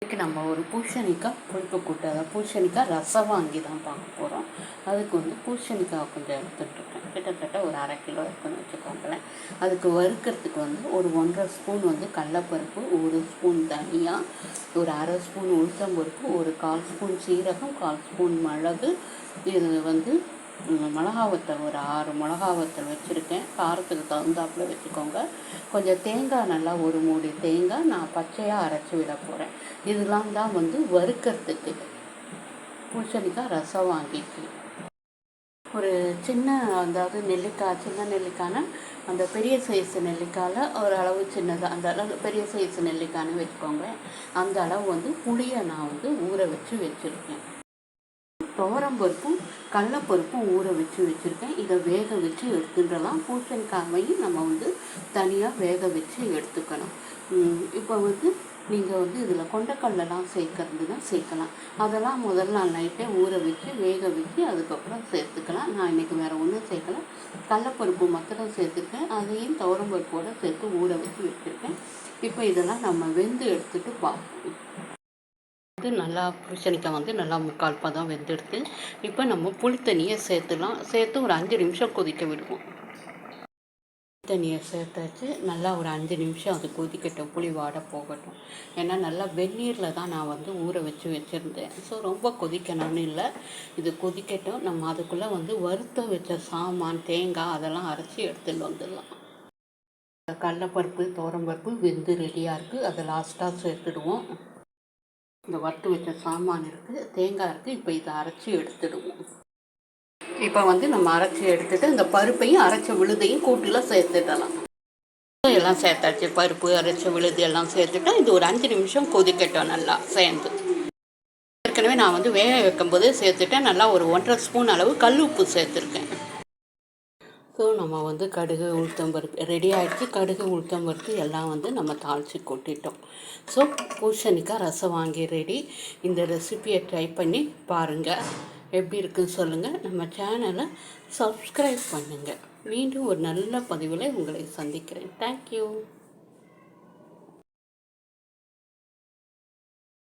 இன்றைக்கி நம்ம ஒரு பூசணிக்காய் புளிப்பு கூட்டு, அதாவது பூசணிக்காய் ரசம் வாங்கி தான் பார்க்க போகிறோம். அதுக்கு வந்து பூசணிக்காய் கொஞ்சம் எடுத்துகிட்ருக்கேன், கிட்டத்தட்ட ஒரு 1/2 கிலோ இருக்குன்னு வச்சுக்கோங்களேன். அதுக்கு வறுக்கிறதுக்கு வந்து ஒரு 1.5 ஸ்பூன் வந்து கடலப்பருப்பு, 1 ஸ்பூன் தனியா, ஒரு 1/2 ஸ்பூன் உளுத்தம்பருப்பு, ஒரு 1/4 ஸ்பூன் சீரகம், 1/4 ஸ்பூன் மிளகு. இது வந்து மிளகா வத்தல் ஒரு 6 மிளகா வத்தல் வச்சுருக்கேன், காரத்துக்கு தகுந்தாப்புல வச்சுக்கோங்க. கொஞ்சம் தேங்காய், நல்லா ஒரு மூடி தேங்காய் நான் பச்சையாக அரைச்சி விட போகிறேன். இதெல்லாம் தான் வந்து வறுக்கிறதுக்கு பூசணிக்காய் ரசம் வாங்கிக்கு. ஒரு சின்ன, அதாவது நெல்லிக்காய், சின்ன நெல்லிக்காய்னா அந்த பெரிய சைஸு நெல்லிக்காயில் ஒரு அளவு சின்னதாக, அந்த அளவு பெரிய சைஸு நெல்லிக்காய்னு வச்சுக்கோங்க. அந்த அளவு வந்து புளியை நான் வந்து ஊற வச்சுருக்கேன். துவரம்பருப்பும் கடலப்பருப்பும் ஊற வச்சுருக்கேன். இதை வேக வச்சு எடுத்துடலாம். பூசணிக்காயையும் நம்ம வந்து தனியாக வேக வச்சு எடுத்துக்கணும். இப்போ வந்து நீங்கள் வந்து இதில் கொண்டக்கடலாம் சேர்க்கறதுனா சேர்க்கலாம். அதெல்லாம் முதல் நாள் நைட்டே ஊற வச்சு வேக வச்சு அதுக்கப்புறம் சேர்த்துக்கலாம். நான் இன்றைக்கி வேறு ஒன்றும் சேர்க்கலை, கடலப்பருப்பு மாத்திரம் சேர்த்துருக்கேன். அதையும் துவரம்பருப்போடு சேர்த்து ஊற வச்சு வச்சுருக்கேன். இப்போ இதெல்லாம் நம்ம வெந்து எடுத்துகிட்டு பார்ப்போம். நல்லா பூசணிக்காய் வந்து நல்லா 3/4 பதம் வெந்தெடுத்து இப்போ நம்ம புளி தண்ணியை சேர்த்து ஒரு 5 நிமிஷம் கொதிக்க விடுவோம். தண்ணியை சேர்த்தாச்சு, நல்லா ஒரு 5 நிமிஷம் அது கொதிக்கட்டும், புளி வாடை போகட்டும். ஏன்னா நல்லா வெந்நீரில் தான் நான் வந்து ஊற வச்சுருந்தேன். ஸோ ரொம்ப கொதிக்கணும்னு இல்லை, இது கொதிக்கட்டும். நம்ம அதுக்குள்ளே வந்து வறுத்த வச்ச சாமான், தேங்காய் அதெல்லாம் அரைச்சி எடுத்துகிட்டு வந்துடலாம். கடலைப்பருப்பு, துவரம்பருப்பு வெந்து ரெடியாக இருக்குது, அதை லாஸ்ட்டாக சேர்த்துடுவோம். இந்த வறுத்து வச்ச சாமான் இருக்குது, தேங்காய் இருக்குது. இப்போ இதை அரைச்சி எடுத்துடுவோம். இப்போ வந்து நம்ம அரைச்சி எடுத்துகிட்டு இந்த பருப்பையும் அரைச்ச விழுதையும் கூட்டில் சேர்த்துடலாம். எல்லாம் சேர்த்தாச்சு, பருப்பு அரைச்ச விழுது எல்லாம் சேர்த்துட்டா இது ஒரு 5 நிமிஷம் கொதிக்கட்டும் நல்லா சேர்ந்து. ஏற்கனவே நான் வந்து வேக வைக்கும்போது சேர்த்துட்டேன். நல்லா ஒரு 1.5 ஸ்பூன் அளவு கல் உப்பு சேர்த்துருக்கேன். ஸோ நம்ம வந்து கடுகு உளுத்தம்பருப்பு ரெடி ஆகிடுச்சு. கடுகு உளுத்தம்பருப்பு எல்லாம் வந்து நம்ம தாளித்து கொட்டிட்டோம். ஸோ பூசணிக்காய் ரசம் வாங்கி ரெடி. இந்த ரெசிபியை ட்ரை பண்ணி பாருங்கள், எப்படி இருக்குன்னு சொல்லுங்கள். நம்ம சேனலை சப்ஸ்கிரைப் பண்ணுங்கள். மீண்டும் ஒரு நல்ல பதிவில் உங்களை சந்திக்கிறேன். தேங்க்யூ.